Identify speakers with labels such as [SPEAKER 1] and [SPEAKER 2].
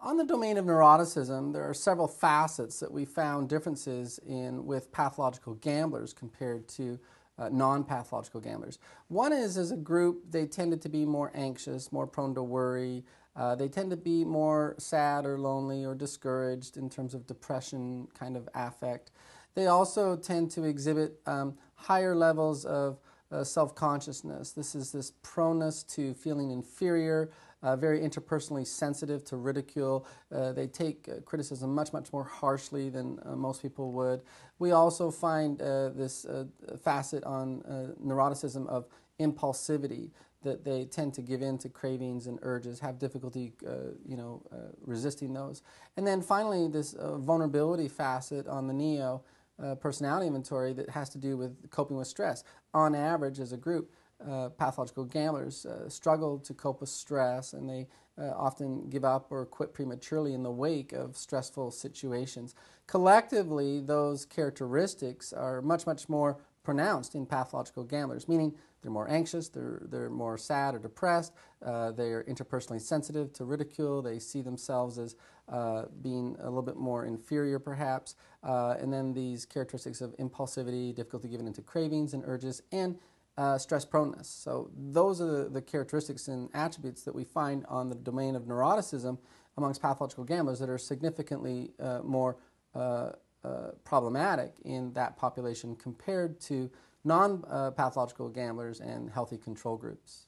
[SPEAKER 1] On the domain of neuroticism, there are several facets that we found differences in with pathological gamblers compared to non-pathological gamblers. One is, as a group, they tended to be more anxious, more prone to worry. They tend to be more sad or lonely or discouraged in terms of depression kind of affect. They also tend to exhibit higher levels of self-consciousness. This is this proneness to feeling inferior, very interpersonally sensitive to ridicule. They take criticism much more harshly than most people would. We also find this facet on neuroticism of impulsivity, that they tend to give in to cravings and urges, have difficulty resisting those. And then finally, this vulnerability facet on the NEO personality inventory that has to do with coping with stress. On average, as a group, pathological gamblers struggle to cope with stress, and they often give up or quit prematurely in the wake of stressful situations. Collectively, those characteristics are much more pronounced in pathological gamblers, meaning they're more anxious, they're more sad or depressed, they're interpersonally sensitive to ridicule, they see themselves as being a little bit more inferior perhaps, and then these characteristics of impulsivity, difficulty giving into cravings and urges, and stress proneness. So those are the characteristics and attributes that we find on the domain of neuroticism amongst pathological gamblers that are significantly more problematic in that population compared to non-pathological gamblers and healthy control groups.